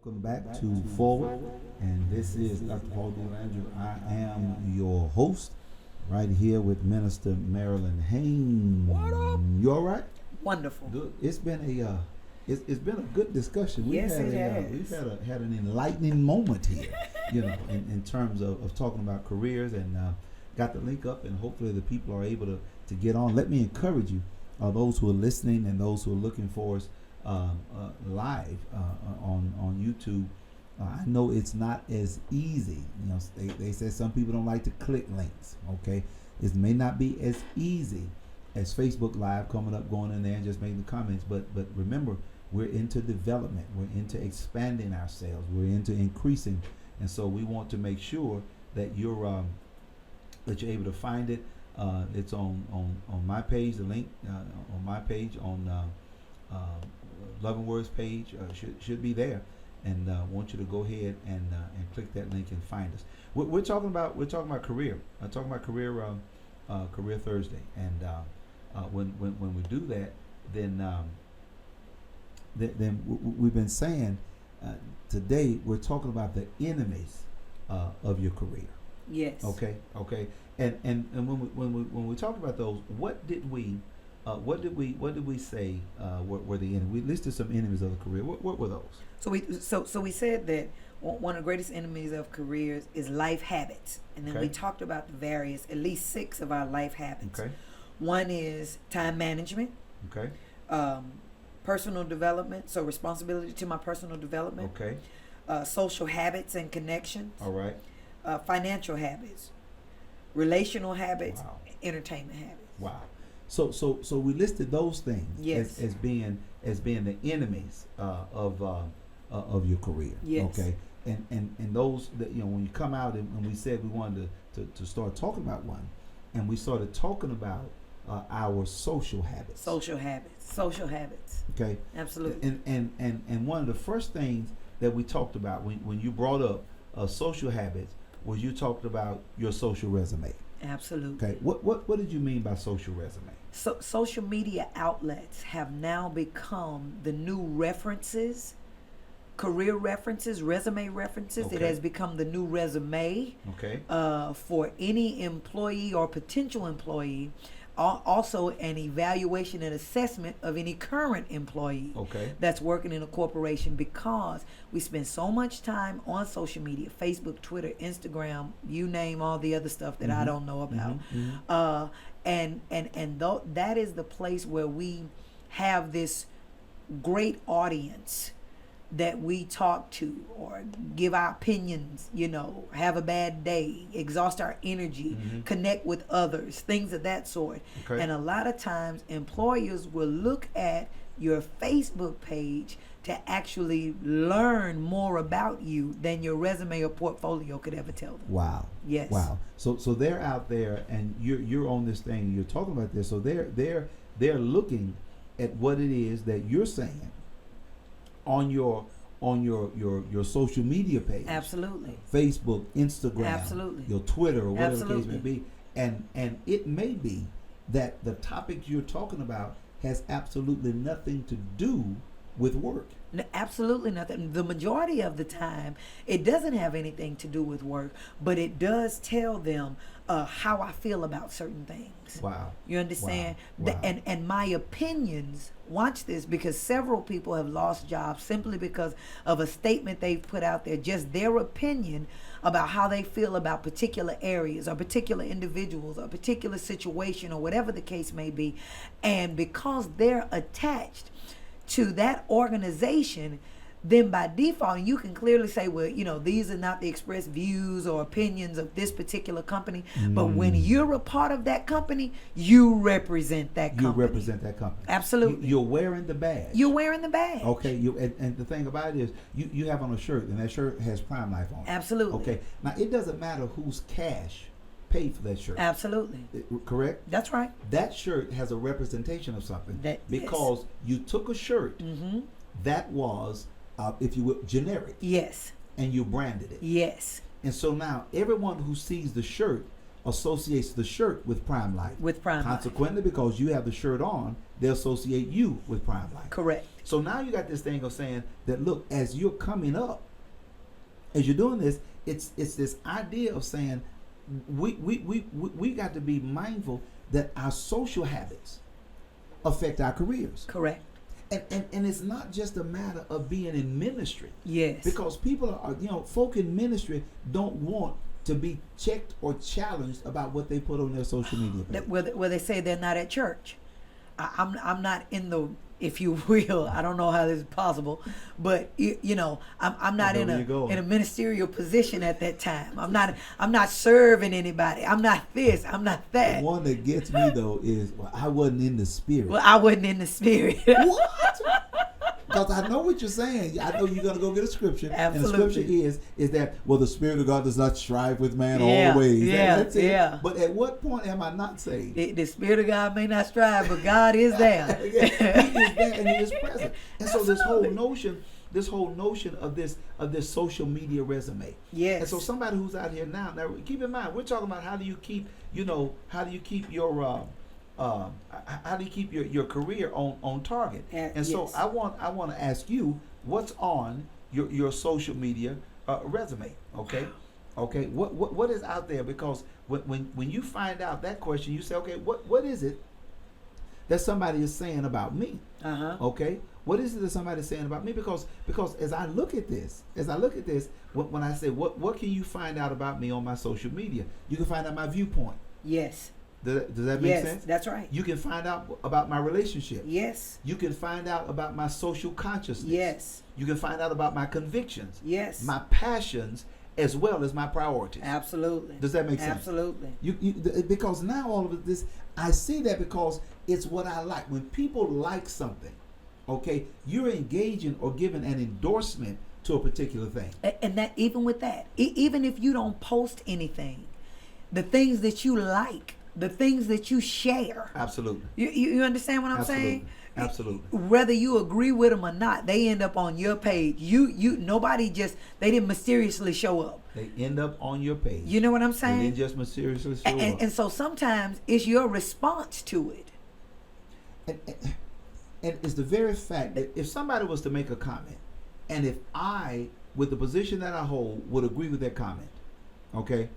Welcome back to Forward, and this is Dr. Paul DeLandro. I am your host right here with Minister Marilyn Haynes. What up? You all right? Wonderful. Good. It's been it's been a good discussion. Yes, it We've has. had an enlightening moment here, in terms of talking about careers, and got the link up, and hopefully the people are able to get on. Let me encourage you, those who are listening and those who are looking for us live on YouTube. I know it's not as easy. They say some people don't like to click links. Okay, it may not be as easy as Facebook Live, coming up, going in there and just making the comments. But remember, we're into development. We're into expanding ourselves. We're into increasing, and so we want to make sure that you're able to find it. It's on my page. The link on my page on Loving Words page should be there, and want you to go ahead and click that link and find us. We're talking about career. I'm talking about career Thursday, and when we do that, then we've been saying today we're talking about the enemies of your career. Yes. Okay. And when we talk about those, what did we say were the enemies? We listed some enemies of the career. What were those? So we said that one of the greatest enemies of careers is life habits, and then Okay. we talked about the various, at least 6 of our life habits. Okay. One is time management, Okay. personal development, so responsibility to my personal development, Okay. social habits and connections, All right. financial habits, relational habits, Wow. entertainment habits. Wow. So we listed those things Yes. as being the enemies of your career. Yes. Okay. And those that when you come out, and we said we wanted to start talking about one, and we started talking about our social habits. Social habits. Okay. Absolutely. And one of the first things that we talked about when you brought up social habits was you talked about your social resume. Absolutely. Okay. What did you mean by social resume? So social media outlets have now become the new references, career references, resume references. It Okay. has become the new resume Okay. for any employee or potential employee. Also an evaluation and assessment of any current employee Okay. that's working in a corporation, because we spend so much time on social media, Facebook, Twitter, Instagram, you name all the other stuff that I Mhm. don't know about. Mhm. That is the place where we have this great audience that we talk to or give our opinions, have a bad day, exhaust our energy, Mhm. connect with others, things of that sort. Okay. And a lot of times employers will look at your Facebook page to actually learn more about you than your resume or portfolio could ever tell them. Wow. Yes. Wow. So they're out there, and you're on this thing. You're talking about this. So they're looking at what it is that you're saying on your social media page. Absolutely. Facebook, Instagram, Absolutely. your Twitter, or whatever the case Absolutely. may be. And it may be that the topic you're talking about has absolutely nothing to do with work. Absolutely nothing. The majority of the time, it doesn't have anything to do with work, but it does tell them how I feel about certain things. Wow. You understand? Wow. Wow. And my opinions, watch this, because several people have lost jobs simply because of a statement they've put out there, just their opinion about how they feel about particular areas or particular individuals or particular situation or whatever the case may be. And because they're attached to that organization, then by default, you can clearly say, well, these are not the expressed views or opinions of this particular company. But when you're a part of that company, you represent that company. You represent that company. Absolutely. You're wearing the badge. You're wearing the badge. Okay. And the thing about it is, you have on a shirt, and that shirt has Prime Life on it. Absolutely. Okay. Now, it doesn't matter whose cash paid for that shirt. Absolutely. Correct? That's right. That shirt has a representation of something. Yes. Because you took a shirt Mm-hmm. that was, if you will, generic, Yes. and you branded it. Yes. And so now everyone who sees the shirt associates the shirt with Prime Life. With Prime Life. Consequently, because you have the shirt on, they associate you with Prime Life. Correct. So now you got this thing of saying that, look, as you're coming up, as you're doing this, it's this idea of saying we got to be mindful that our social habits affect our careers. Correct. And it's not just a matter of being in ministry. Yes. Because people are, folk in ministry don't want to be checked or challenged about what they put on their social media page. Where they say they're not at church. I'm not in the, if you will, I don't know how this is possible, but I'm not in a ministerial position at that time. I'm not serving anybody. I'm not this. I'm not that. The one that gets me though is, I wasn't in the spirit. Well, I wasn't in the spirit. What? Because I know what you're saying. I know you're going to go get a scripture. Absolutely. And the scripture is that, the Spirit of God does not strive with man Yeah, always. yeah, That's it. yeah. But at what point am I not saved? The Spirit of God may not strive, but God is there. Yeah, he is there and he is present. And so this whole Absolutely. notion of this social media resume. Yes. And so somebody who's out here now keep in mind, we're talking about how do you keep your how do you keep your career on target? And so yes. I want to ask you, what's on your social media resume? Okay, okay. What is out there? Because when you find out that question, you say, okay, what is it that somebody is saying about me? Okay, what is it that somebody's saying about me? Because as I look at this, when I say what can you find out about me on my social media? You can find out my viewpoint. Yes. Does that make sense? Yes, that's right. You can find out about my relationship. Yes. You can find out about my social consciousness. Yes. You can find out about my convictions. Yes. My passions, as well as my priorities. Absolutely. Does that make sense? Absolutely. Because now all of this, I see that because it's what I like. When people like something, okay, you're engaging or giving an endorsement to a particular thing. And that even with that, even if you don't post anything, the things that you like, the things that you share. Absolutely. You understand what I'm saying? Absolutely. Whether you agree with them or not, they end up on your page. Nobody they didn't mysteriously show up. They end up on your page. You know what I'm saying? They didn't just mysteriously show up. And so sometimes it's your response to it. And it's the very fact that if somebody was to make a comment, and if I, with the position that I hold, would agree with that comment, okay?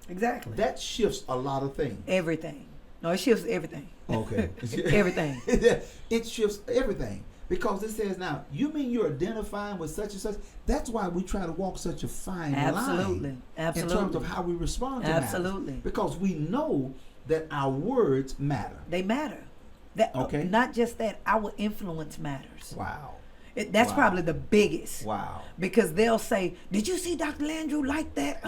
Exactly. That shifts a lot of things. Everything. No, it shifts everything. Okay. Everything. It shifts everything. Because it says now, you mean you're identifying with such and such? That's why we try to walk such a fine line. Absolutely. In terms of how we respond to Absolutely. matters. Because we know that our words matter. They matter. Okay. Not just that, our influence matters. Wow. That's probably the biggest. Wow. Because they'll say, did you see Dr. Landrew like that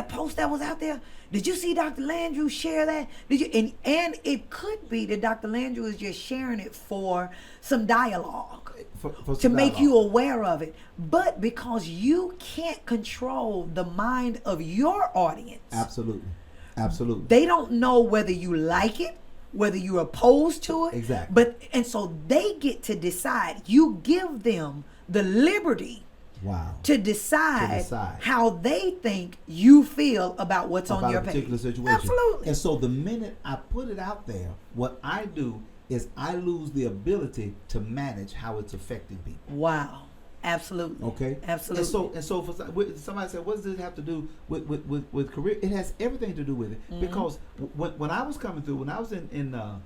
post that was out there? Did you see Dr. Landrew share that? Did you? And it could be that Dr. Landrew is just sharing it for some dialogue. For to make you aware of it. But because you can't control the mind of your audience. Absolutely. Absolutely. They don't know whether you like it, whether you're opposed to it. Exactly. And so they get to decide. You give them the liberty to decide how they think you feel about what's on your page. About a particular situation. Absolutely. And so the minute I put it out there, what I do is I lose the ability to manage how it's affecting people. Wow. Absolutely. Okay. Absolutely. And so for somebody said, what does it have to do with career? It has everything to do with it. Mm-hmm. Because when I was coming through, when I was in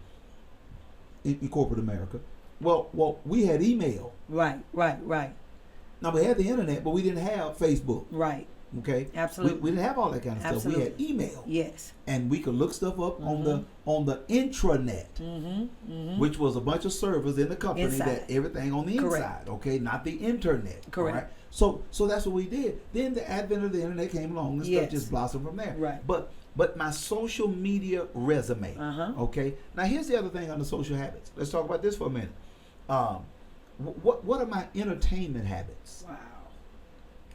corporate America, well, we had email. Right. Now we had the internet, but we didn't have Facebook. Right. Okay. Absolutely. We didn't have all that kind of stuff. We had email. Yes. And we could look stuff up on the intranet, which was a bunch of servers in the company that everything on the inside. Okay, not the internet. Correct. Right? So that's what we did. Then the advent of the internet came along and stuff just blossomed from there. Right. But my social media resume. Okay. Now here's the other thing on the social habits. Let's talk about this for a minute. What are my entertainment habits? Wow.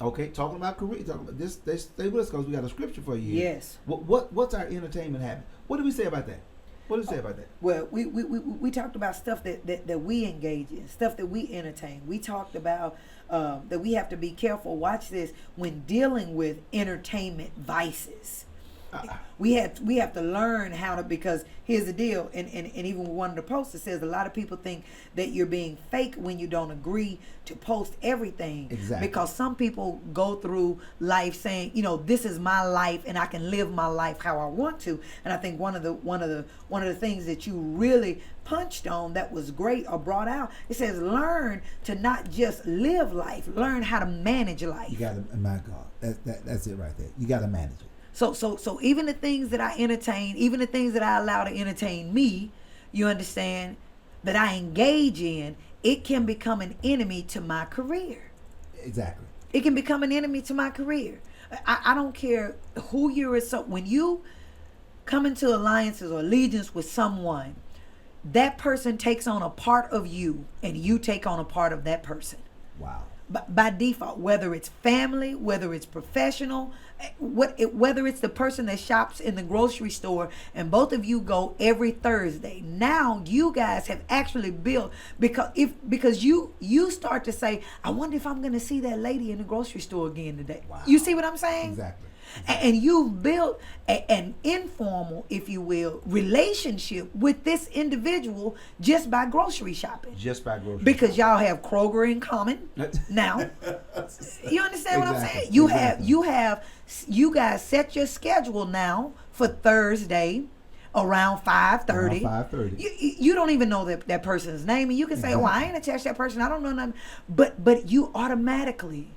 Okay, talking about career, talking about this. Stay with us because we got a scripture for you. Yes. What's our entertainment habit? What do we say about that? What do we say about that? Well, we talked about stuff that we engage in, stuff that we entertain. We talked about that we have to be careful. Watch this when dealing with entertainment vices. We have to learn how to, because here's the deal, and even with one of the posts, it says a lot of people think that you're being fake when you don't agree to post everything. Exactly. Because some people go through life saying, this is my life and I can live my life how I want to. And I think one of the things that you really punched on that was great or brought out, it says learn to not just live life, learn how to manage life. You got to, my God, that's it right there. You got to manage it. So even the things that I entertain, even the things that I allow to entertain me, you understand, that I engage in, it can become an enemy to my career. Exactly. It can become an enemy to my career. I don't care who you're. So when you come into alliances or allegiance with someone, that person takes on a part of you and you take on a part of that person. Wow. By default, whether it's family, whether it's professional, whether it's the person that shops in the grocery store, and both of you go every Thursday. Now you guys have actually built, because you start to say, I wonder if I'm going to see that lady in the grocery store again today. Wow. You see what I'm saying? Exactly. And you've built an informal, if you will, relationship with this individual just by grocery shopping. Just by grocery Because y'all have Kroger in common now. You understand what I'm Exactly. saying? You guys set your schedule now for Thursday around 5:30. Around 5:30. You don't even know that person's name, and you can say, "Oh, I ain't attached to that person. I don't know nothing." But you automatically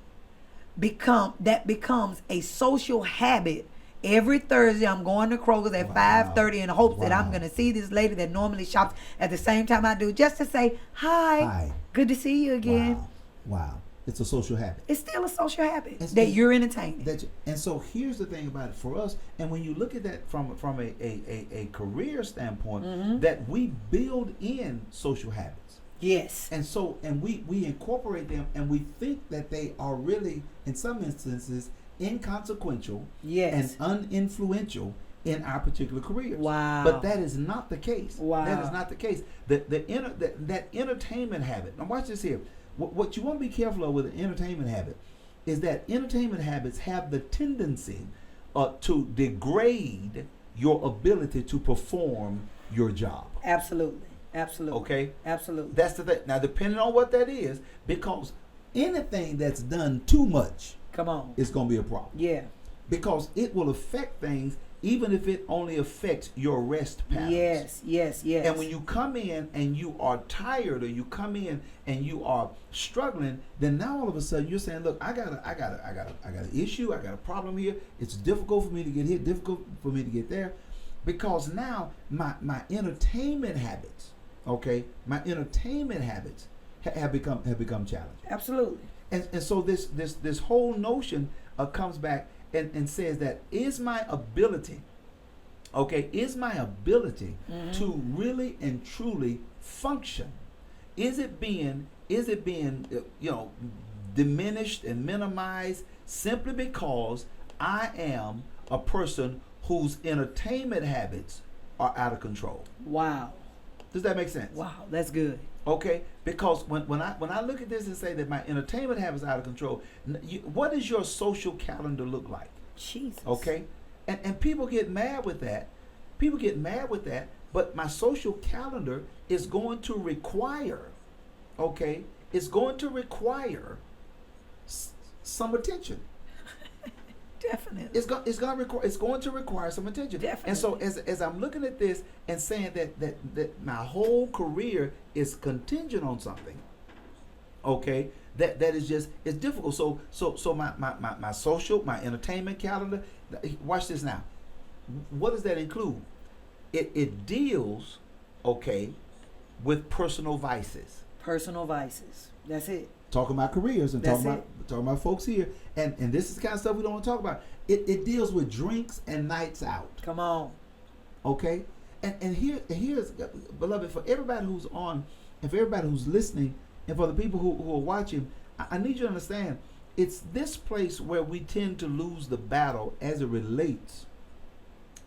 becomes a social habit. Every Thursday, I'm going to Kroger's at 5:30 in hopes that I'm going to see this lady that normally shops at the same time I do, just to say, hi. Good to see you again. Wow. It's a social habit. It's still a social habit It's- that you're entertaining. And so here's the thing about it for us, and when you look at that from a career standpoint, Mm-hmm. that we build in social habits. Yes. And so, and we incorporate them, and we think that they are really, in some instances, inconsequential Yes. and uninfluential in our particular careers. Wow. But that is not the case. Wow. That is not the case. That entertainment habit. Now watch this here. What you want to be careful of with an entertainment habit is that entertainment habits have the tendency to degrade your ability to perform your job. Absolutely. Absolutely. Okay? Absolutely. That's the thing. Now, depending on what that is, because anything that's done too much Come on. is going to be a problem. Yeah. Because it will affect things even if it only affects your rest patterns. Yes. Yes. Yes. And when you come in and you are tired, or you come in and you are struggling, then now all of a sudden you're saying, look, I got an issue, I got a problem here. It's difficult for me to get here, difficult for me to get there. Because now my entertainment habits, okay, have become challenging. Absolutely. And so this whole notion comes back and says that is my ability Mm-hmm. to really and truly function, is it being diminished and minimized simply because I am a person whose entertainment habits are out of control? Wow. Does that make sense? Wow. That's good. Okay, because when I look at this and say that my entertainment habits are out of control, what does your social calendar look like? Jesus. Okay, and people get mad with that. But my social calendar is going to require, okay, some attention. Definitely. It's going to require some attention. Definitely. And so as I'm looking at this and saying that my whole career is contingent on something, okay, that is just, it's difficult. So my social, my entertainment calendar, watch this now. What does that include? It deals, okay, with personal vices. Personal vices. That's it. Talking about careers and That's talking about folks here, and this is the kind of stuff we don't want to talk about. It deals with drinks and nights out. Come on. Okay, and here's, beloved, for everybody who's on, and for everybody who's listening, and for the people who are watching, I need you to understand, it's this place where we tend to lose the battle as it relates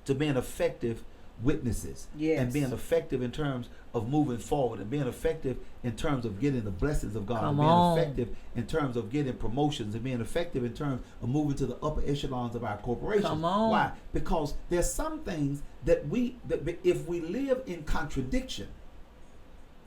to being effective witnesses, Yes. and being effective in terms of moving forward, and being effective in terms of getting the blessings of God, Come and being on. effective in terms of getting promotions, and being effective in terms of moving to the upper echelons of our corporations. Come on. Why? Because there's some things that if we live in contradiction,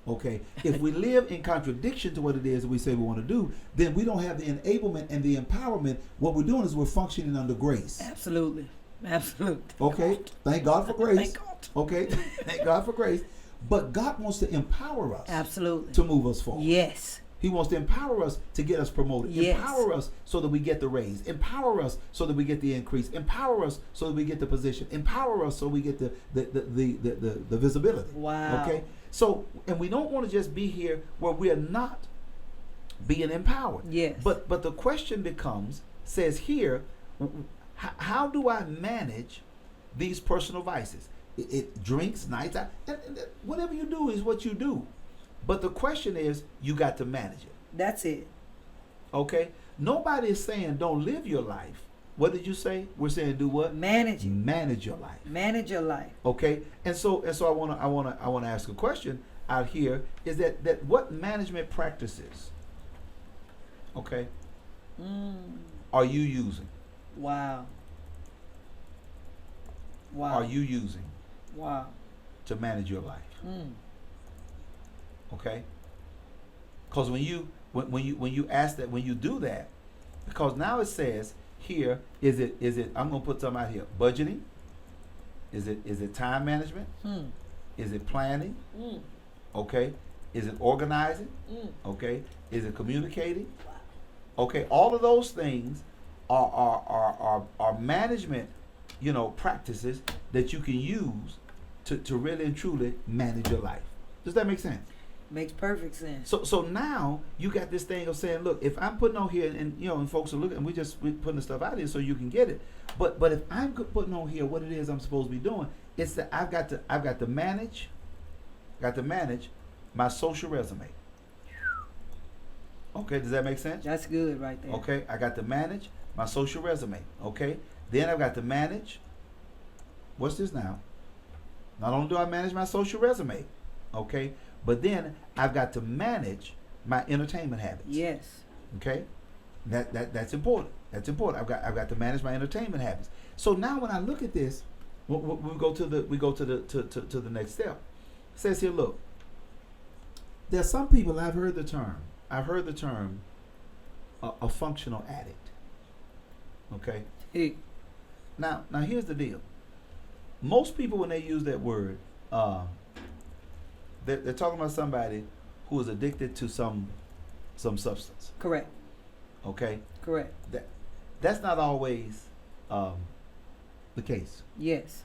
okay, if we live in contradiction to what it is that we say we want to do, then we don't have the enablement and the empowerment. What we're doing is we're functioning under grace. Absolutely. Absolutely. Okay, thank God for grace. Thank God. Okay, thank God for grace. But God wants to empower us Absolutely. to move us forward. Yes. He wants to empower us to get us promoted. Yes. Empower us so that we get the raise. Empower us so that we get the increase. Empower us so that we get the position. Empower us so we get the visibility. Wow. Okay. So, and we don't want to just be here where we are not being empowered. Yes. But the question becomes, says here, how do I manage these personal vices? It drinks, nights out, and whatever you do is what you do. But the question is, you got to manage it. That's it. Okay? Nobody is saying don't live your life. What did you say? We're saying do what? Manage it. Manage your life. Manage your life. Okay? And so I wanna ask a question out here, is that what management practices, okay, are you using? Wow. Wow. Are you using Wow. to manage your life? Mm. Okay? Because when you ask that, when you do that, because now it says here, is it I'm gonna put something out here. Budgeting? Is it time management? Hmm. Is it planning? Mm. Okay. Is it organizing? Mm. Okay. Is it communicating? Okay. All of those things are management, practices that you can use to really and truly manage your life. Does that make sense? Makes perfect sense. So now you got this thing of saying, look, if I'm putting on here, and folks are looking, we're putting the stuff out here so you can get it. But if I'm putting on here what it is I'm supposed to be doing, it's that I've got to manage my social resume. Okay, does that make sense? That's good right there. Okay, I got to manage my social resume. Okay, then I've got to manage. What's this now? Not only do I manage my social resume, okay, but then I've got to manage my entertainment habits. Yes. Okay, that's important. That's important. I've got to manage my entertainment habits. So now when I look at this, we go to the next step. It says here, look, there's some people I've heard the term a functional addict. Okay. Hey. Now here's the deal. Most people, when they use that word, they're talking about somebody who is addicted to some substance. Correct. Okay. Correct. That's not always the case. Yes.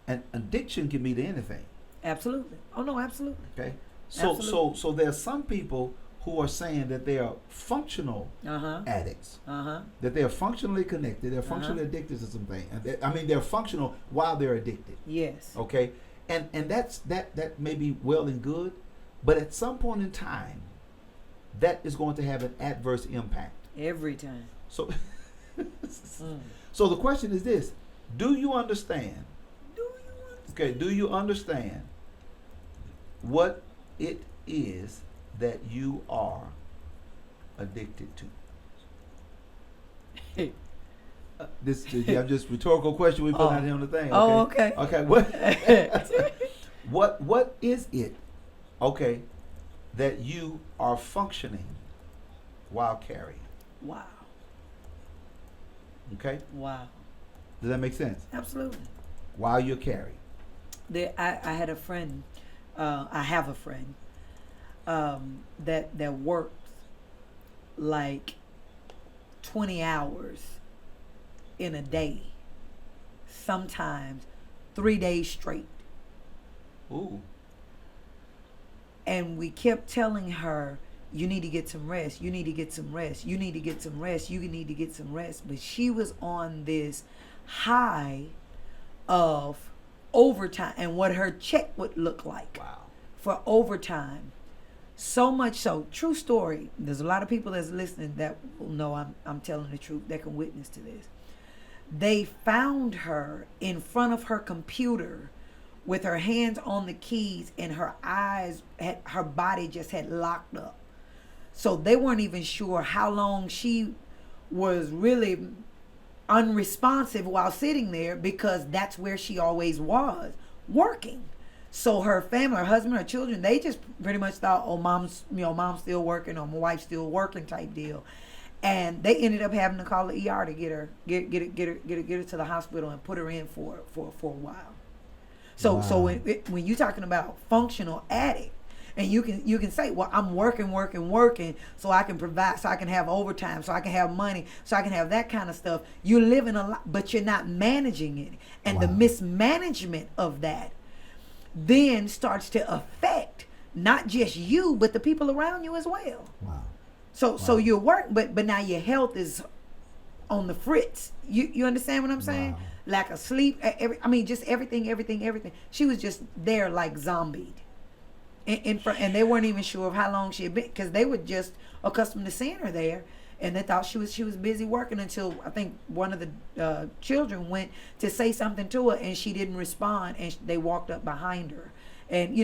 And addiction can be to anything. Absolutely. Oh no, absolutely. Okay. So Absolutely. so there are some people who are saying that they are functional addicts. That they are functionally connected. They're functionally addicted to something. And they're functional while they're addicted. Yes. Okay. And that may be well and good, but at some point in time, that is going to have an adverse impact. Every time. So, so the question is this: do you understand? Okay, do you understand what it is that you are addicted to? I'm just rhetorical question we put out here on the thing. Okay? Oh, okay. Okay. What is it? Okay, that you are functioning while carrying. Wow. Okay. Wow. Does that make sense? Absolutely. While you're carrying. I had a friend. I have a friend that works like 20 hours in a day, sometimes 3 days straight. Ooh. And we kept telling her, you need to get some rest. You need to get some rest. You need to get some rest. You need to get some rest. But she was on this high of overtime and what her check would look like. Wow. For overtime. So much so, true story. There's a lot of people that's listening that will know I'm telling the truth, that can witness to this. They found her in front of her computer with her hands on the keys, and her eyes had, her body just had locked up. So they weren't even sure how long she was really unresponsive while sitting there, because that's where she always was, working. So her family, her husband, her children, they just pretty much thought, oh, mom's still working, or my wife's still working type deal. And they ended up having to call the ER to get her to the hospital and put her in for a while. So when you're talking about functional addict, and you can say, well, I'm working, so I can provide, so I can have overtime, so I can have money, so I can have that kind of stuff. You're living a lot, but you're not managing it. And the mismanagement of that then starts to affect not just you, but the people around you as well. Wow. So your work, but now your health is on the fritz. You understand what I'm saying? Wow. Lack of sleep, just everything. She was just there like zombied. And they weren't even sure of how long she had been, because they were just accustomed to seeing her there, and they thought she was busy working, until I think one of the children went to say something to her, and she didn't respond, and they walked up behind her and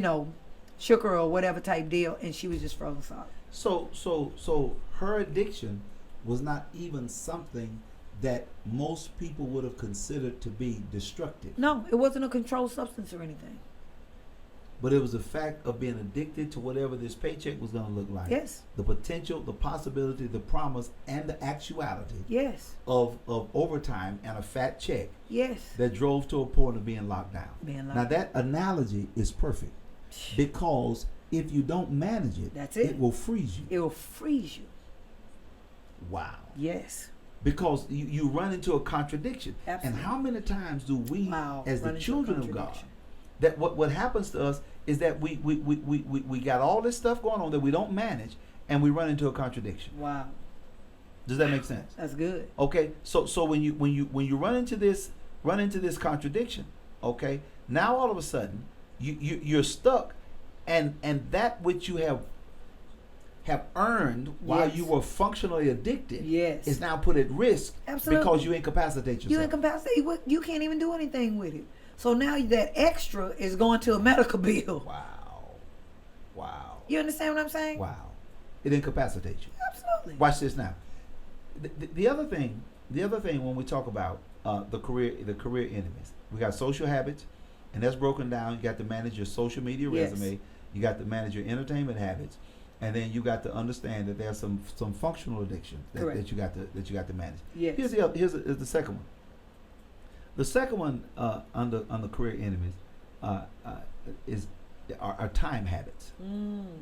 shook her or whatever type deal, and she was just frozen solid. So her addiction was not even something that most people would have considered to be destructive. No, it wasn't a controlled substance or anything. But it was the fact of being addicted to whatever this paycheck was going to look like. Yes. The potential, the possibility, the promise, and the actuality. Yes. Of overtime and a fat check. Yes. That drove to a point of being locked down. Now that analogy is perfect, because if you don't manage it, that's it. It will freeze you. It will freeze you. Wow. Yes. Because you run into a contradiction. Absolutely. And how many times do we, as the children of God, that what happens to us is that we got all this stuff going on that we don't manage, and we run into a contradiction. Wow. Does that make sense? That's good. Okay. So when you run into this contradiction, okay, now all of a sudden you're stuck, and that which you have earned while you were functionally addicted is now put at risk. Absolutely. Because you incapacitate yourself. You incapacitate. You can't even do anything with it. So now that extra is going to a medical bill. Wow. You understand what I'm saying? Wow. It incapacitates you. Absolutely. Watch this now. The other thing when we talk about the career enemies, we got social habits, and that's broken down. You got to manage your social media resume. You got to manage your entertainment habits, and then you got to understand that there's some functional addictions that you got to manage. Yes. Here's the second one. The second one under career enemies are time habits.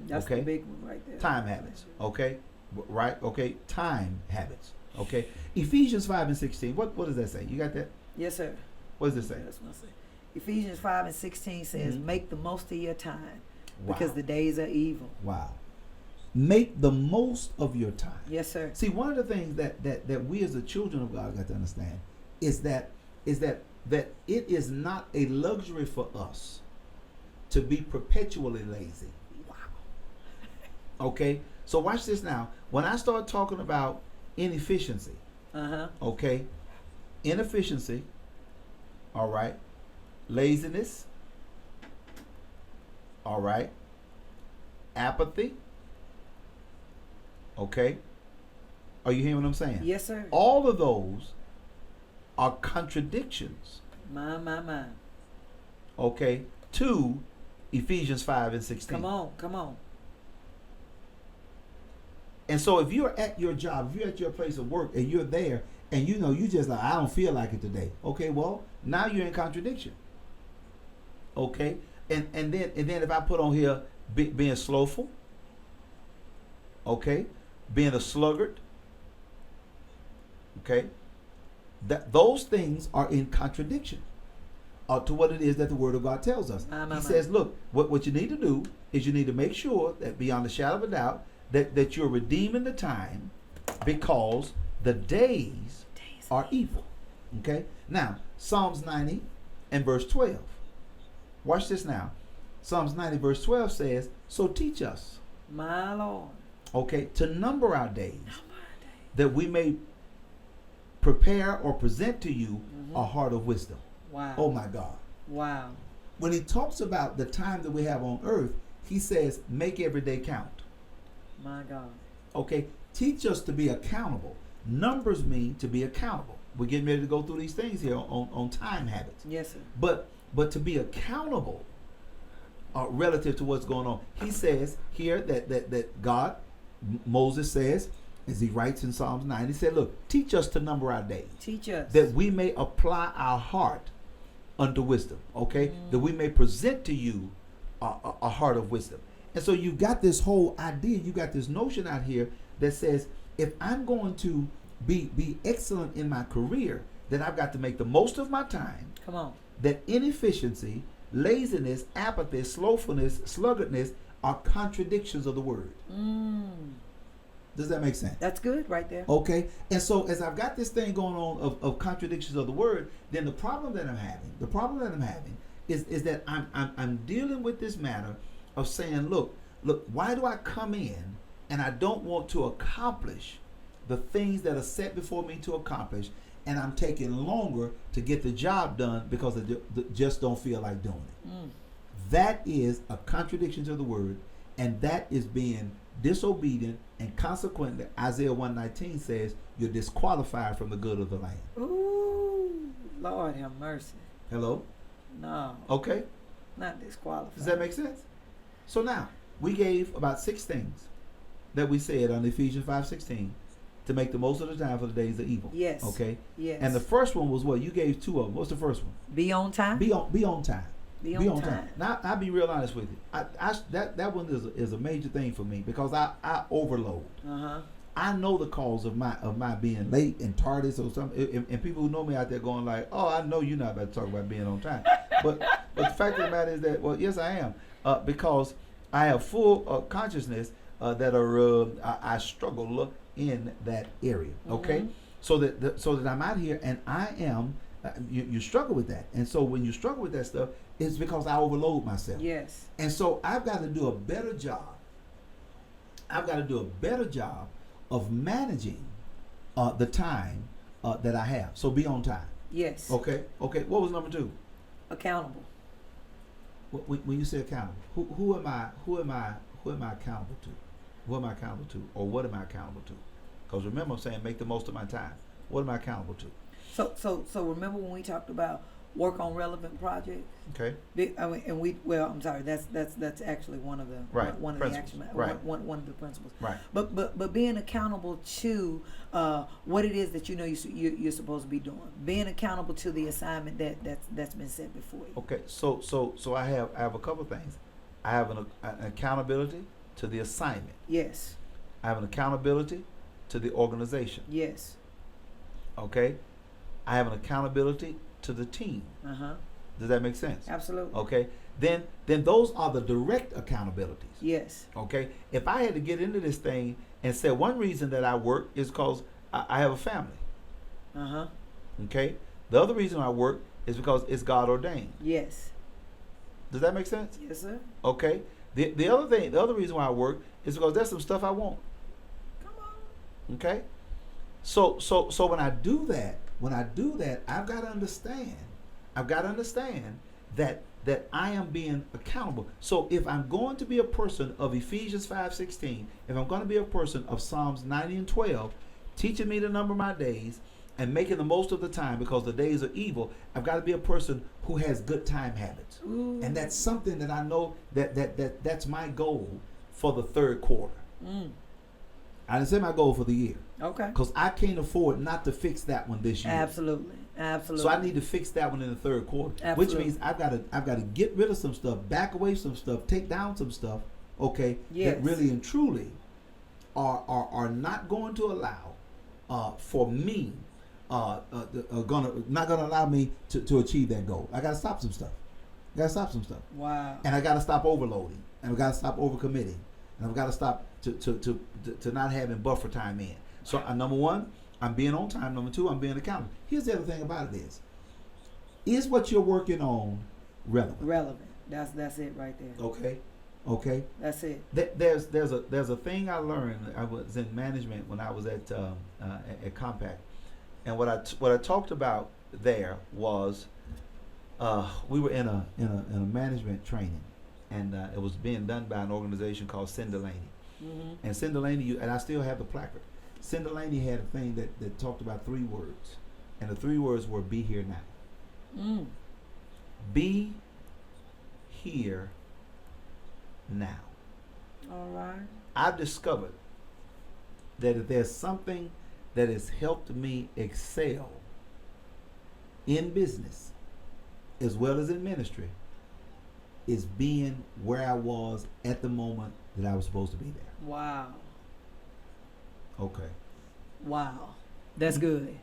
That's the big one right there. Time habits. Okay, right? Okay, time habits. Okay, Ephesians 5:16. What does that say? You got that? Yes, sir. What does it say? That's what I say. Ephesians 5:16 says, "Make the most of your time, Wow. because the days are evil." Wow. Make the most of your time. Yes, sir. See, one of the things that we as the children of God got to understand is that it is not a luxury for us to be perpetually lazy. Wow. Okay? So watch this now. When I start talking about inefficiency, okay? Inefficiency, all right? Laziness, all right? Apathy, okay? Are you hearing what I'm saying? Yes, sir. All of those are contradictions. My. Okay, to Ephesians 5:16. Come on. And so if you're at your job, if you're at your place of work, and you're there, and you just like, I don't feel like it today. Okay, well, now you're in contradiction. Okay, and then if I put on here being slowful, okay, being a sluggard, okay, those things are in contradiction to what it is that the Word of God tells us. He says, look, what you need to do is you need to make sure that beyond the shadow of a doubt that you're redeeming the time, because the days are evil. Okay? Now, Psalms 90 and verse 12. Watch this now. Psalms 90 verse 12 says, so teach us, my Lord, okay, to number our days, that we may prepare or present to you a heart of wisdom. Wow. Oh my God. Wow. when he talks about the time that we have on earth, he says, make every day count. My God. Okay? Teach us to be accountable. Numbers mean to be accountable. We're getting ready to go through these things here on time habits. Yes, sir. But to be accountable relative to what's going on. He says here that God, Moses says, as he writes in Psalms 9, he said, look, teach us to number our days. Teach us. That we may apply our heart unto wisdom. Okay? That we may present to you a heart of wisdom. And so you've got this whole idea, you got this notion out here that says, if I'm going to be excellent in my career, then I've got to make the most of my time. Come on. That inefficiency, laziness, apathy, slothfulness, sluggardness are contradictions of the word. Does that make sense? That's good right there. Okay. And so as I've got this thing going on of contradictions of the word, then the problem that I'm having is that I'm dealing with this matter of saying, look, why do I come in and I don't want to accomplish the things that are set before me to accomplish, and I'm taking longer to get the job done because I just don't feel like doing it. That is a contradiction to the word, and that is being disobedient, and consequently Isaiah 1:19 says you're disqualified from the good of the land. Ooh, Lord have mercy. Hello? No. Okay. Not disqualified. Does that make sense? So now, we gave about 6 things that we said on Ephesians 5:16 to make the most of the time for the days of evil. Yes. Okay? Yes. And the first one was what? You gave 2 of them. What's the first one? Be on time. Be on time. Be on time. Now, I'll be real honest with you. That one is a major thing for me because I overload. I know the cause of my being late and tardis or something, and people who know me out there going like, "Oh, I know you're not about to talk about being on time," but the fact of the matter is that, well, yes, I am, because I have full consciousness that I struggle in that area. Okay, so that I'm out here and I am. You struggle with that, and so when you struggle with that stuff, it's because I overload myself. Yes. And so I've got to do a better job. Of managing the time that I have. So be on time. Yes. Okay. What was number 2? Accountable. When you say accountable, who am I accountable to? Who am I accountable to, or what am I accountable to? Because remember, I'm saying make the most of my time. What am I accountable to? So remember when we talked about work on relevant projects? Okay. I'm sorry. That's actually one of the one of the action one of the principles. Right. But being accountable to what it is that you know you're supposed to be doing. Being accountable to the assignment that's been set before you. Okay. So I have a couple of things. I have an accountability to the assignment. Yes. I have an accountability to the organization. Yes. Okay. I have an accountability to the team. Does that make sense? Absolutely. Okay. Then those are the direct accountabilities. Yes. Okay. If I had to get into this thing and say one reason that I work is because I have a family. Okay. The other reason I work is because it's God ordained. Yes. Does that make sense? Yes, sir. Okay. The other reason why I work is because there's some stuff I want. Come on. Okay. So when I do that, I've got to understand that I am being accountable. So if I'm going to be a person of Ephesians 5:16, if I'm going to be a person of Psalms 90 and 12, teaching me to number my days and making the most of the time because the days are evil, I've got to be a person who has good time habits. Ooh. And that's something that I know that's my goal for the 3rd quarter. I didn't say my goal for the year. Okay. Because I can't afford not to fix that one this year. Absolutely. So I need to fix that one in the 3rd quarter. Absolutely. Which means I've got to get rid of some stuff, back away some stuff, take down some stuff, okay, yes, that really and truly are not going to allow for me not gonna allow me to achieve that goal. I gotta stop some stuff. Wow. And I gotta stop overloading. And I gotta stop overcommitting. And I've gotta stop to not having buffer time in. So number 1, I'm being on time. Number 2, I'm being accountable. Here's the other thing about it is what you're working on relevant? That's it right there. Okay. That's it. There's a thing I learned. I was in management when I was at Compaq, and what I talked about there was we were in a management training, and it was being done by an organization called Cinderlane. Mm-hmm. And Cinderlane, and I still have the placard. Cinderlane had a thing that talked about 3 words, and the 3 words were "Be here now." Mm. Be here now. All right. I've discovered that if there's something that has helped me excel in business as well as in ministry, is being where I was at the moment that I was supposed to be there. Wow. Okay. Wow. That's good.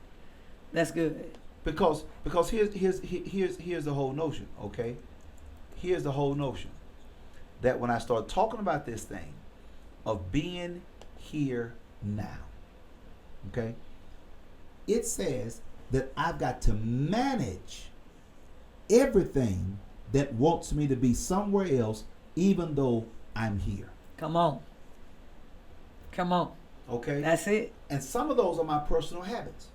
That's good. Because here's the whole notion, okay? Here's the whole notion that when I start talking about this thing of being here now, okay? It says that I've got to manage everything that wants me to be somewhere else, even though I'm here. Come on. Come on. Okay? That's it. And some of those are my personal habits.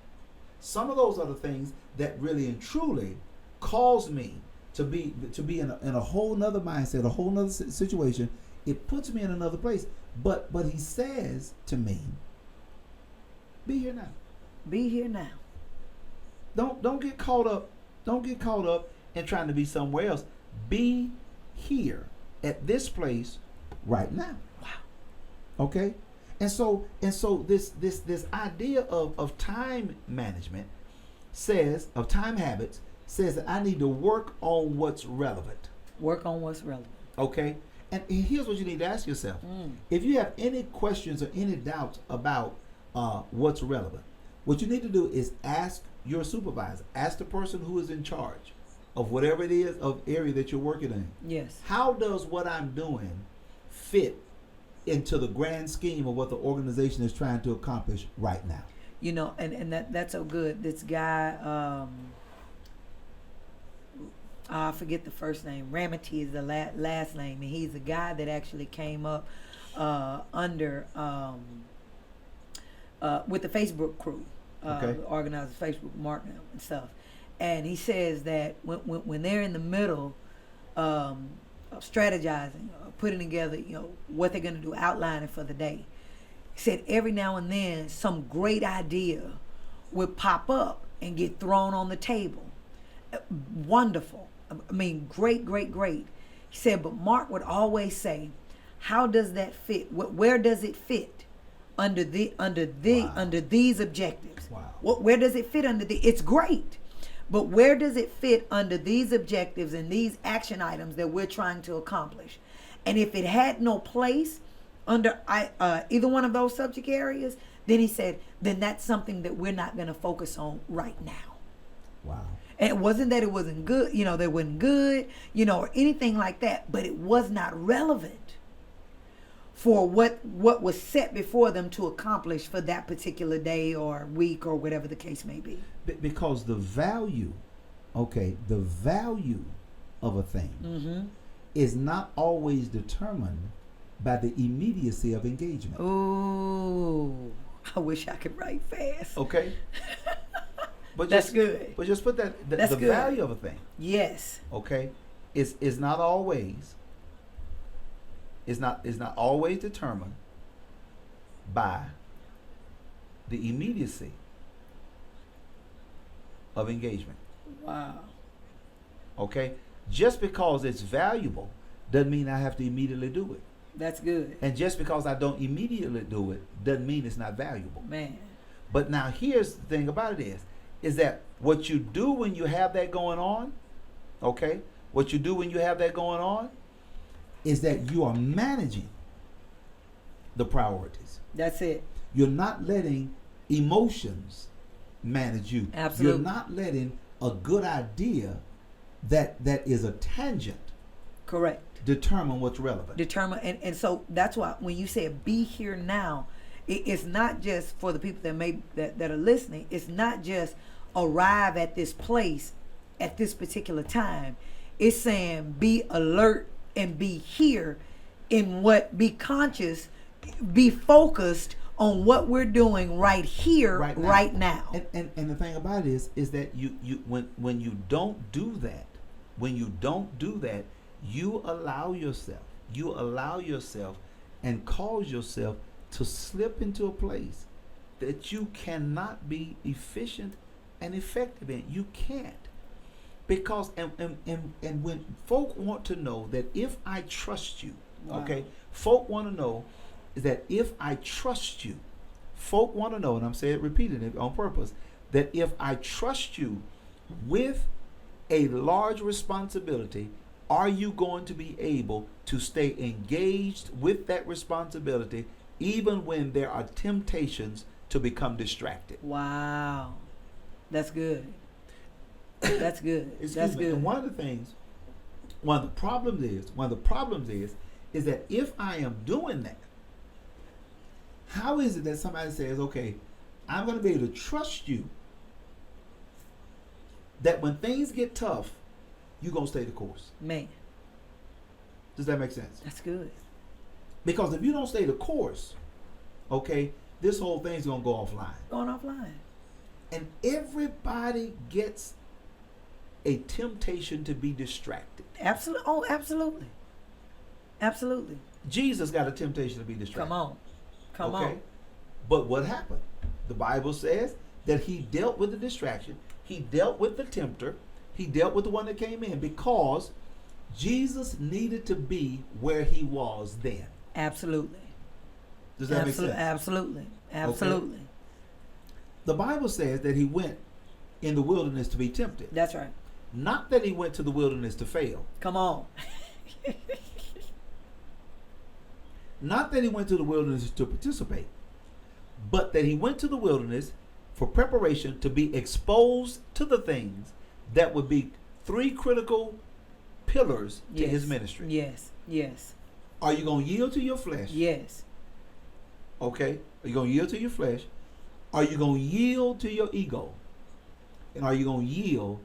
Some of those are the things that really and truly cause me to be in a whole nother mindset, a whole nother situation. It puts me in another place. But he says to me, be here now. Be here now. Don't get caught up. Don't get caught up in trying to be somewhere else. Be here at this place right now. Wow. Okay? And so this idea of time management says, of time habits, says that I need to work on what's relevant. Work on what's relevant. Okay? And here's what you need to ask yourself. If you have any questions or any doubts about what's relevant, what you need to do is ask your supervisor, ask the person who is in charge of whatever it is of area that you're working in. Yes. How does what I'm doing fit into the grand scheme of what the organization is trying to accomplish right now? You know, and that's so good. This guy, I forget the first name. Ramity is the last name, and he's a guy that actually came up under with the Facebook crew, Okay. organized Facebook marketing and stuff. And he says that when they're in the middle of strategizing, putting together, what they're going to do, outlining for the day, he said every now and then some great idea would pop up and get thrown on the table. Wonderful. I mean, great. He said, but Mark would always say, how does that fit? Where does it fit under these objectives? Wow. Where does it fit under it's great, but where does it fit under these objectives and these action items that we're trying to accomplish? And if it had no place under either one of those subject areas, then he said, then that's something that we're not going to focus on right now. Wow. And it wasn't that it wasn't good, they wasn't good, or anything like that, but it was not relevant for what was set before them to accomplish for that particular day or week or whatever the case may be. Because the value of a thing is not always determined by the immediacy of engagement. Ooh, I wish I could write fast. Okay. But that's good. But just put that the good. value of a thing. Yes. Okay, is not always determined by the immediacy of engagement. Wow. Okay, just because it's valuable doesn't mean I have to immediately do it. That's good. And just because I don't immediately do it doesn't mean it's not valuable. Man. But now here's the thing about it is that what you do when you have that going on, okay, what you do when you have that going on is that you are managing the priorities. That's it. You're not letting emotions manage you. Absolutely. You're not letting a good idea that is a tangent Correct. determine what's relevant. And so that's why when you say be here now, it's not just for the people that are listening. It's not just arrive at this place at this particular time. It's saying be alert and be here be conscious, be focused on what we're doing right here, right now. And the thing about it is that you when you don't do that, when you don't do that, you allow yourself and cause yourself to slip into a place that you cannot be efficient and effective in. You can't. Because and when folk want to know that if I trust you, Wow. okay, folk want to know that if I trust you, folk want to know, and I'm saying repeating it on purpose, that if I trust you with a large responsibility, are you going to be able to stay engaged with that responsibility even when there are temptations to become distracted? Wow. That's good. That's good. Excuse That's me. good. And one of the problems is that if I am doing that, how is it that somebody says, okay, I'm going to be able to trust you that when things get tough, you're going to stay the course? Man, Does that make sense? that's good. Because if you don't stay the course, okay, this whole thing's going to go offline. Going offline. And everybody gets a temptation to be distracted. Absolutely. Oh, absolutely. Absolutely. Jesus got a temptation to be distracted. Come on. Come okay? on. But what happened? The Bible says that he dealt with the distraction. He dealt with the tempter. He dealt with the one that came in because Jesus needed to be where he was then. Absolutely. Does that make sense? Absolutely. Absolutely. The Bible says that he went in the wilderness to be tempted. That's right. Not that he went to the wilderness to fail. Come on. Not that he went to the wilderness to participate, but that he went to the wilderness for preparation to be exposed to the things that would be three critical pillars to his ministry. Yes. Yes. Are you going to yield to your flesh? Yes. Okay. Are you going to yield to your flesh? Are you going to yield to your ego? And are you going to yield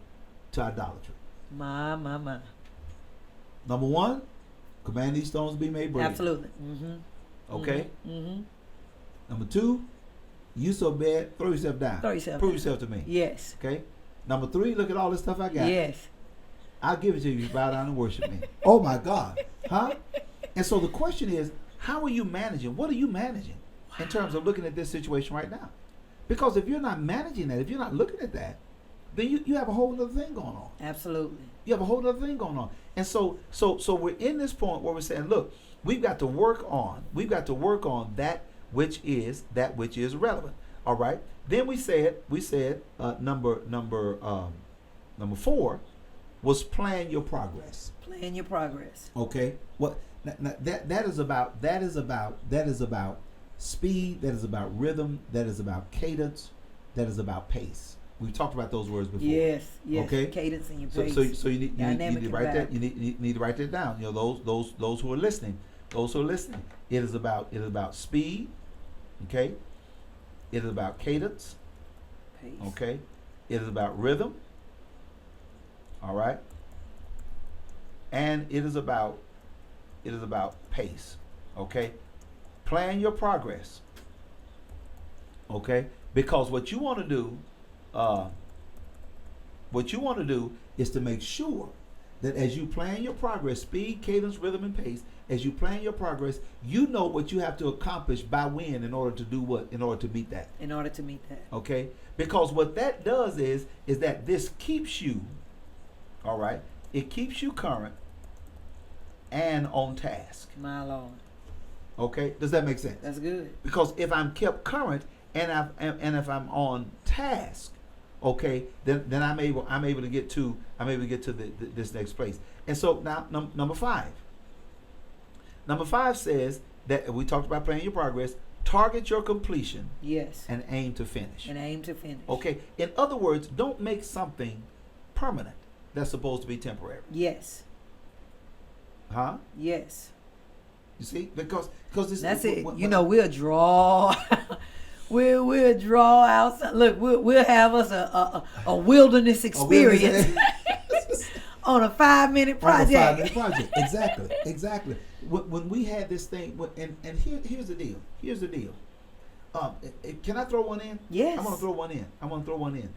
to idolatry? My. Number one, command these stones to be made bread. Absolutely. Mm-hmm. Okay. Mm-hmm. Number two, you so bad, throw yourself down. Throw yourself Prove down. yourself to me. Yes. Okay. Number three, look at all this stuff I got. Yes. I'll give it to you if you bow down and worship me. Oh my God. Huh? And so the question is, how are you managing? What are you managing in terms of looking at this situation right now? Because if you're not managing that, if you're not looking at that, then you have a whole other thing going on. Absolutely. You have a whole other thing going on. And so we're in this point where we're saying, look, we've got to work on that which is relevant. All right. Then we said number 4 was plan your progress. Plan your progress. Okay. What that is about speed, that is about rhythm, that is about cadence, that is about pace. We've talked about those words before. Yes. Okay. Cadence and your pace. So you need to write that. You need to write that down. You know, those who are listening. It is about speed. Okay. It is about cadence. Pace. Okay. It is about rhythm. All right. And it is about pace. Okay. Plan your progress. Okay. Because what you want to do is to make sure that as you plan your progress, speed, cadence, rhythm, and pace, as you plan your progress, you know what you have to accomplish by when in order to do what? In order to meet that. In order to meet that. Okay? Because what that does is that this keeps you, all right, it keeps you current and on task. My Lord. Okay? Does that make sense? That's good. Because if I'm kept current and if I'm on task, okay, then I'm able to get to this next place. And so now number 5. Number 5 says that we talked about planning your progress. Target your completion. Yes. And aim to finish. Okay. In other words, don't make something permanent that's supposed to be temporary. Yes. Huh? Yes. You see, because this. That's it. We'll draw. We'll draw out. Look, we'll have us a wilderness experience on a 5-minute project. Exactly. When we had this thing, and here's the deal. Can I throw one in? Yes. I want to throw one in.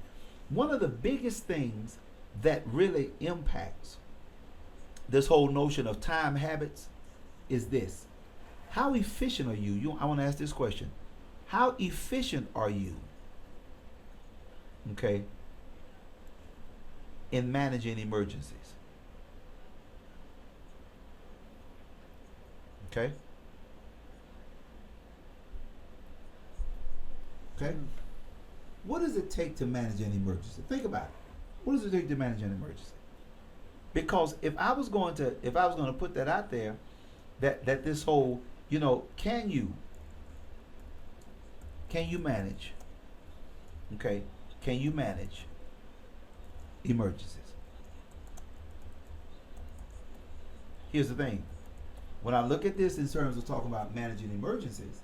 One of the biggest things that really impacts this whole notion of time habits is this. How efficient are you? I want to ask this question. How efficient are you, okay, in managing emergencies? Okay? Okay? What does it take to manage an emergency? Think about it. What does it take to manage an emergency? Because if I was going to put that out there, that this whole, can you manage? Okay? Can you manage emergencies? Here's the thing. When I look at this in terms of talking about managing emergencies,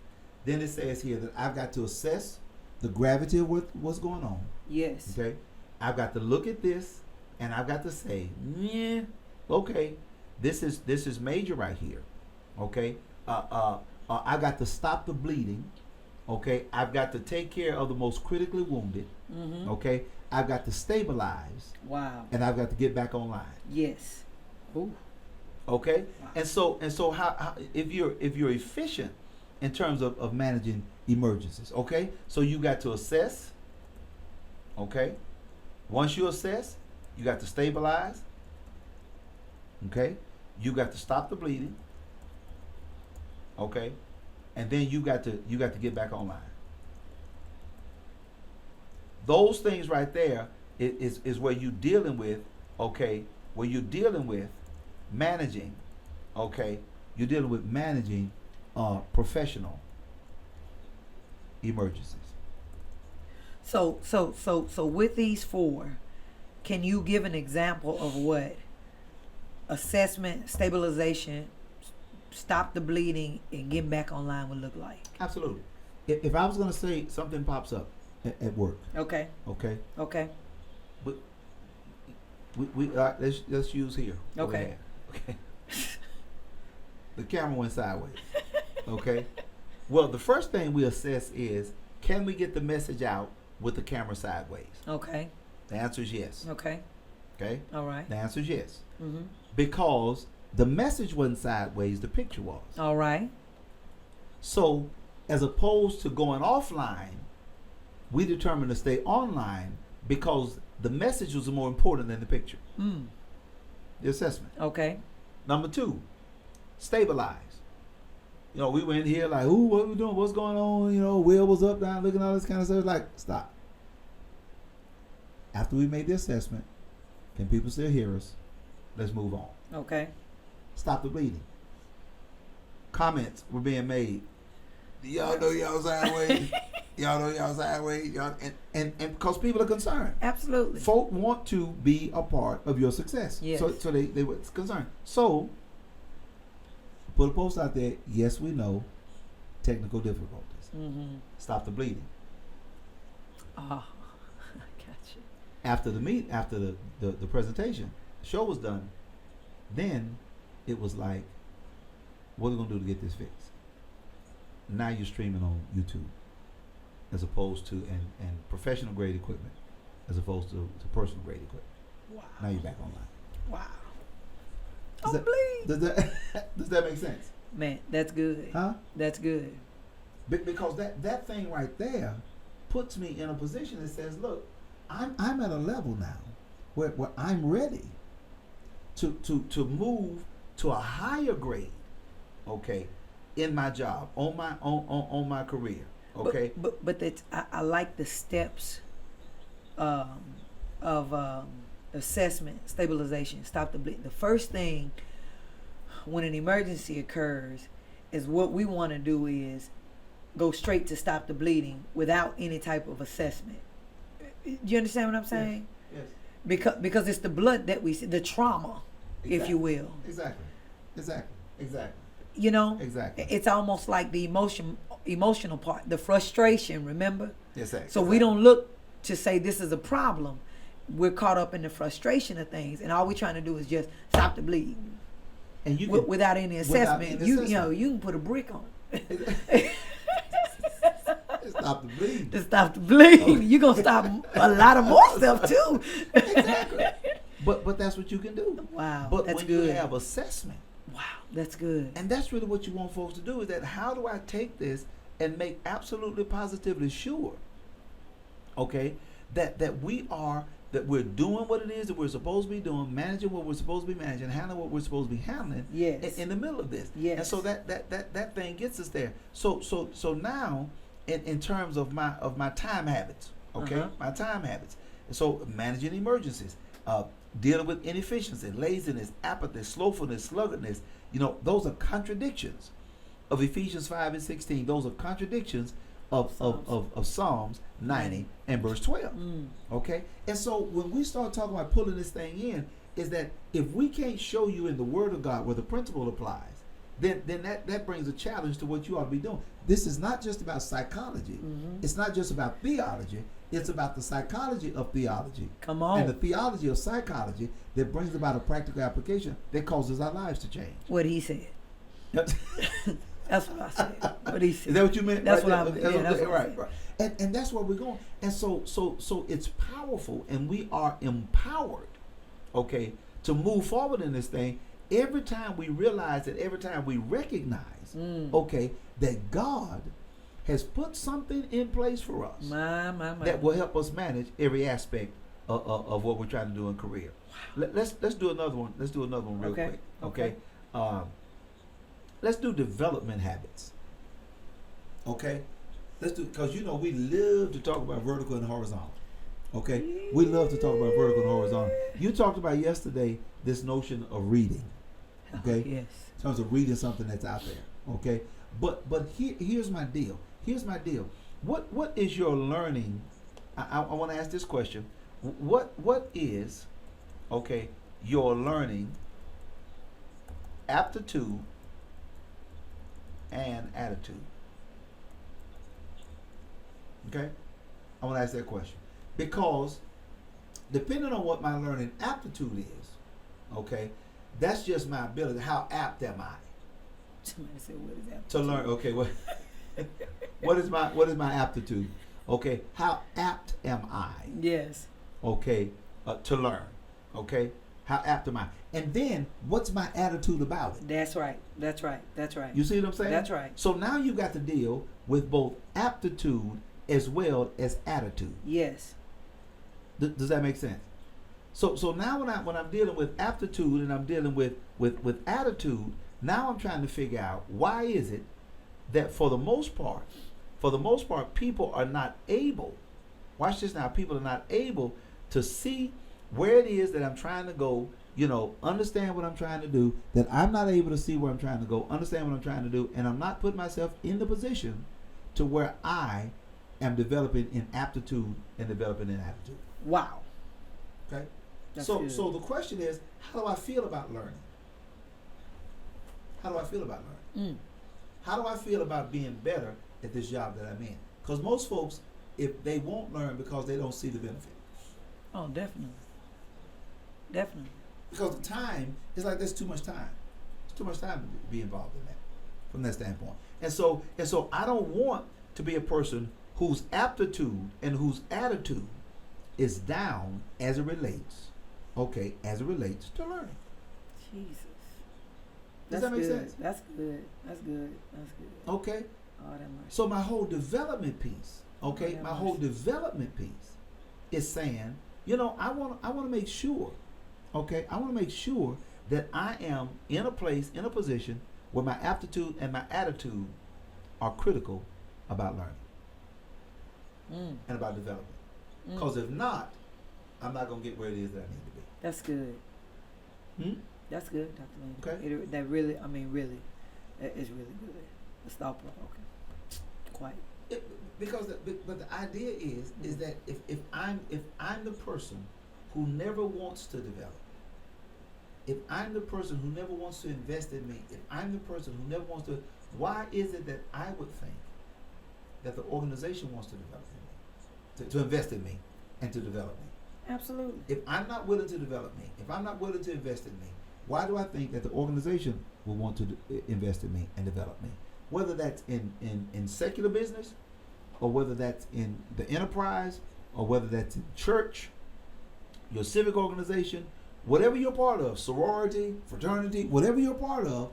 then it says here that I've got to assess the gravity of what's going on. Yes. Okay? I've got to look at this and I've got to say, okay, this is major right here. Okay? I've got to stop the bleeding. Okay? I've got to take care of the most critically wounded. Mm-hmm. Okay? I've got to stabilize. Wow. And I've got to get back online. Yes. Ooh. Okay? Wow. And so how if you're efficient in terms of managing emergencies, okay? So you got to assess, okay? Once you assess, you got to stabilize, okay? You got to stop the bleeding, okay? And then you got to get back online. Those things right there is where you're dealing with, okay? Where you're dealing with managing, okay? You're dealing with managing professional emergencies. So with these four, can you give an example of what assessment, stabilization, stop the bleeding, and getting back online would look like? Absolutely. If I was going to say something pops up at work, Okay. okay, Okay. but we let's use here. Okay. Okay. The camera went sideways. Okay. Well, the first thing we assess is, can we get the message out with the camera sideways? Okay. The answer is yes. Okay. Okay. All right. The answer is yes. Mm-hmm. Because the message wasn't sideways, the picture was. All right. So, as opposed to going offline, we determined to stay online because the message was more important than the picture. Mm. The assessment. Okay. Number two, stabilize. We went here like, ooh, what we doing? What's going on? Will was up, down, looking at all this kind of stuff. Like, stop. After we made the assessment, can people still hear us? Let's move on. Okay. Stop the bleeding. Comments were being made. Y'all know y'all sideways. Y'all know y'all sideways. Y'all, and because people are concerned. Absolutely. Folk want to be a part of your success. Yes. So they were concerned. So, put a post out there. Yes, we know technical difficulties. Mm-hmm. Stop the bleeding. Oh, I got you. After the presentation, the show was done. Then it was like, what are we gonna do to get this fixed? Now you're streaming on YouTube, as opposed to and professional grade equipment, as opposed to personal grade equipment. Wow. Now you're back online. Wow. Does Don't that- bleed. Does that make sense? Man, that's good. Huh? That's good. Because that thing right there puts me in a position that says, look, I'm at a level now where I'm ready to move to a higher grade, okay, in my job, on my career, okay. But that's, I like the steps of assessment, stabilization, stop the bleeding. The first thing when an emergency occurs is what we want to do is go straight to stop the bleeding without any type of assessment. Do you understand what I'm saying? Yes. Because it's the blood that we see, the trauma, if you will. Exactly. Exactly. It's almost like the emotional part, the frustration, remember? Yes, exactly. So we don't look to say this is a problem. We're caught up in the frustration of things, and all we're trying to do is just stop the bleeding. And you can, without any assessment, you can put a brick on it. Stop the bleeding. To stop the bleeding. You're going to stop a lot of more stuff too. Exactly. But that's what you can do. Wow, But that's when good. you have assessment, Wow, that's good. and that's really what you want folks to do, is that how do I take this and make absolutely positively sure, okay, that we're doing what it is that we're supposed to be doing, managing what we're supposed to be managing, handling what we're supposed to be handling, Yes. in the middle of this. Yes. And so that thing gets us there. So now in terms of my time habits, okay, Uh-huh. my time habits. And so managing emergencies, dealing with inefficiency, laziness, apathy, slothfulness, sluggardness, those are contradictions of Ephesians 5:16. Those are contradictions of Psalms 90 and verse 12. Okay? And so when we start talking about pulling this thing in, is that if we can't show you in the Word of God where the principle applies, then that brings a challenge to what you ought to be doing. This is not just about psychology. It's not just about theology. It's about the psychology of theology. Come on. And the theology of psychology that brings about a practical application that causes our lives to change. What he said. That's what I said. What he said. Is that what you meant? That's right what there? I meant. Yeah, that's what I right. said. And that's where we're going. And so it's powerful, and we are empowered, okay, to move forward in this thing every time we realize that, every time we recognize, okay, that God has put something in place for us My. that will help us manage every aspect of what we're trying to do in career. Let's do another one. Let's do another one real Okay. quick. Okay. Let's do development habits. Okay. Let's do, because we love to talk about vertical and horizontal. Okay. We love to talk about vertical and horizontal. You talked about yesterday this notion of reading. Okay. Yes. In terms of reading something that's out there. Okay. But here's my deal. Here's my deal. What is your learning? I want to ask this question. What is, okay, your learning aptitude and attitude? Okay? I want to ask that question. Because depending on what my learning aptitude is, okay, that's just my ability. How apt am I Somebody said, what is that? to learn? Okay, what is my aptitude? Okay, how apt am I? Yes. Okay, to learn. Okay, how apt am I? And then what's my attitude about it? That's right. That's right. That's right. You see what I'm saying? That's right. So now you got to deal with both aptitude as well as attitude. Yes. Does that make sense? So now when I'm dealing with aptitude and I'm dealing with attitude, now I'm trying to figure out, why is it that for the most part, people are not able, watch this now, people are not able to see where it is that I'm trying to go, understand what I'm trying to do, that I'm not able to see where I'm trying to go, understand what I'm trying to do, and I'm not putting myself in the position to where I am developing in aptitude and developing in attitude. Wow. Okay? That's So good. the question is, how do I feel about learning? How do I feel about learning? How do I feel about being better at this job that I'm in? Because most folks, if they won't learn because they don't see the benefit. Oh, definitely. Definitely. Because the time is like, there's too much time. It's too much time to be involved in that, from that standpoint. And so I don't want to be a person whose aptitude and whose attitude is down as it relates to learning. Jesus. Does that make good. sense? That's good. That's good. That's good. Okay? Oh, that much. So my whole development piece, okay, Yeah, my nice. whole development piece is saying, I want to make sure, okay, I want to make sure that I am in a place, in a position where my aptitude and my attitude are critical about learning and about development. Because if not, I'm not going to get where it is that I need to be. That's good. That's good, Dr. Lane. Okay. That really, that is really good. The stop work, okay. Quite. Because but the idea is that if I'm the person who never wants to develop, if I'm the person who never wants to invest in me, if I'm the person who never wants to, why is it that I would think that the organization wants to develop in me, to invest in me and to develop me? Absolutely. If I'm not willing to develop me, if I'm not willing to invest in me, why do I think that the organization will want to invest in me and develop me? Whether that's in secular business, or whether that's in the enterprise, or whether that's in church, your civic organization, whatever you're part of, sorority, fraternity, whatever you're part of,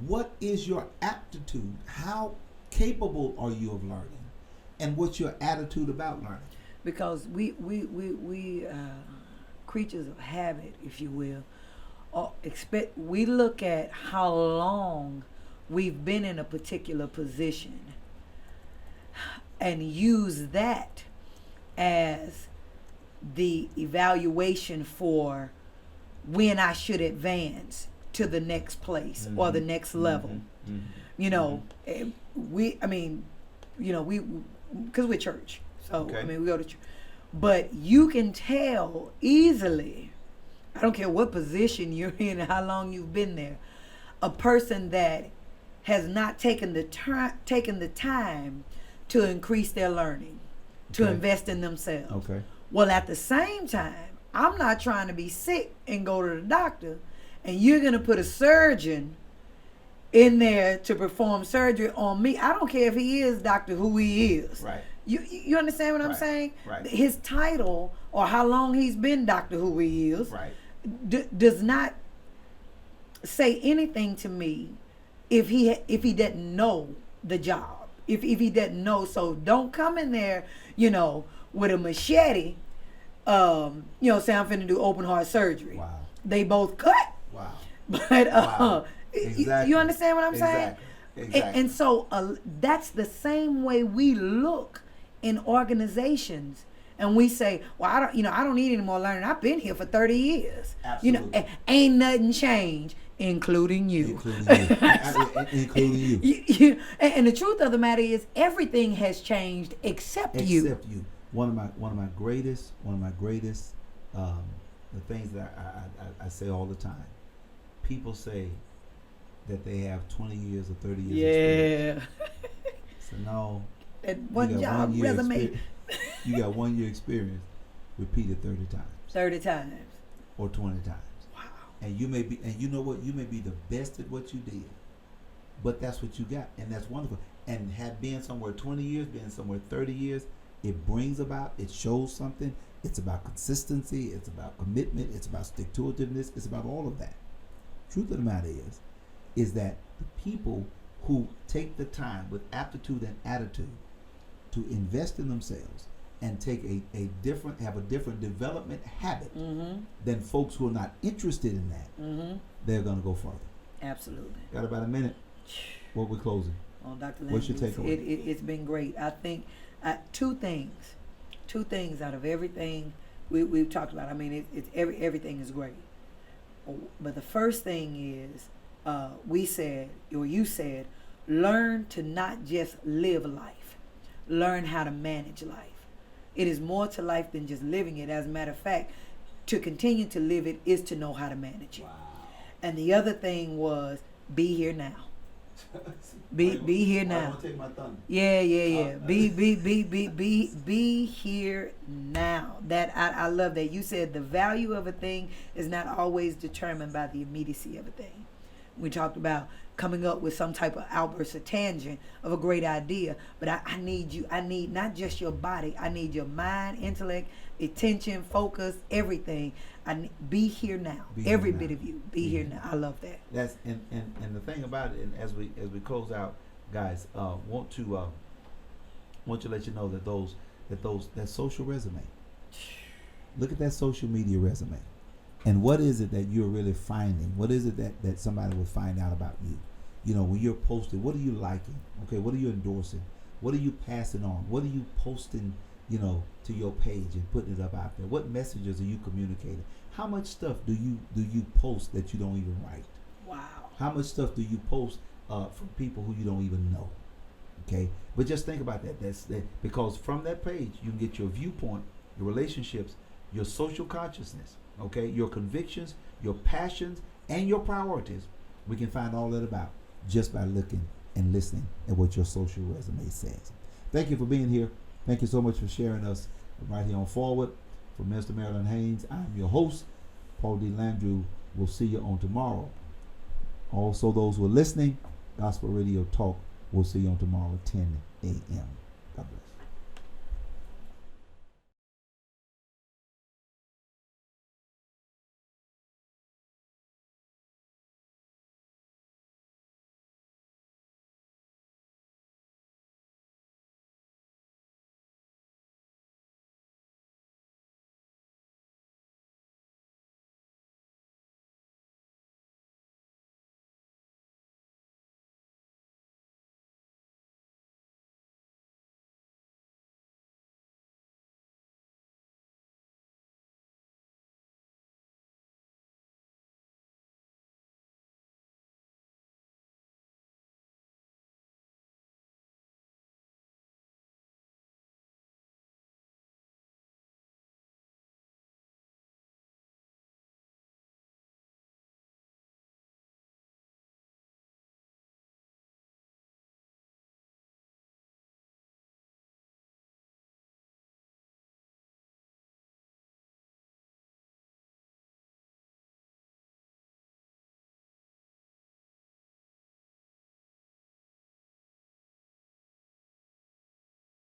what is your aptitude? How capable are you of learning? And what's your attitude about learning? Because we creatures of habit, if you will, we look at how long we've been in a particular position and use that as the evaluation for when I should advance to the next place or the next level. You know, because we're church. So, Okay. we go to church. But you can tell easily, I don't care what position you're in and how long you've been there, a person that has not taken the time to increase their learning, to Okay. invest in themselves. Okay. Well, at the same time, I'm not trying to be sick and go to the doctor, and you're going to put a surgeon in there to perform surgery on me. I don't care if he is doctor who he is. Right. You understand what I'm Right. saying? Right. His title or how long he's been doctor who he is Right. does not say anything to me if he didn't know the job. If he didn't know, so don't come in there, with a machete, say I'm finna do open heart surgery. Wow. They both cut, Wow. but Wow. you Exactly. understand what I'm saying? Exactly. And so that's the same way we look in organizations, and we say, "Well, I don't need any more learning. I've been here for 30 years. Absolutely. Ain't nothing changed, including you." Including you. Including you. And the truth of the matter is, everything has changed except you. Except you. One of my greatest, the things that I say all the time. People say that they have 20 years or 30 years experience. So no. That one job resume. You got 1 year experience repeated 30 times. 30 times. Or 20 times. Wow. And you may be, and you know what? You may be the best at what you did, but that's what you got, and that's wonderful. And have been somewhere 20 years, been somewhere 30 years, it brings about, it shows something. It's about consistency. It's about commitment. It's about stick-to-itiveness. It's about all of that. Truth of the matter is that the people who take the time with aptitude and attitude to invest in themselves and take have a different development habit than folks who are not interested in that, they're going to go further. Absolutely. Got about a minute. What we're closing. Well, Dr. What's your Landry, takeaway? it's been great. I think two things out of everything we've talked about. Everything is great. But the first thing is, you said, learn to not just live life, learn how to manage life. It is more to life than just living it. As a matter of fact, to continue to live it is to know how to manage it. Wow. And the other thing was, be here now. Be here now. I want to take my thunder. Yeah. Be here now. That I love that. You said the value of a thing is not always determined by the immediacy of a thing. We talked about coming up with some type of outburst or tangent of a great idea, but I need you. I need not just your body. I need your mind, intellect, attention, focus, everything. Be here now. Every bit of you. Be here now. I love that. That's and the thing about it, and as we close out, guys, want to let you know that social resume. Look at that social media resume. And what is it that you're really finding? What is it that somebody will find out about you? When you're posting, what are you liking? Okay, what are you endorsing? What are you passing on? What are you posting, to your page and putting it up out there? What messages are you communicating? How much stuff do you post that you don't even write? Wow. How much stuff do you post from people who you don't even know? Okay, but just think about that. That's because from that page you can get your viewpoint, your relationships, your social consciousness. Okay, your convictions, your passions, and your priorities. We can find all that about just by looking and listening at what your social resume says. Thank you for being here. Thank you so much for sharing us right here on Forward. For Mr. Marilyn Haynes, I'm your host, Paul D. Landry. We'll see you on tomorrow. Also, those who are listening, Gospel Radio Talk, we'll see you on tomorrow at 10 a.m. God bless.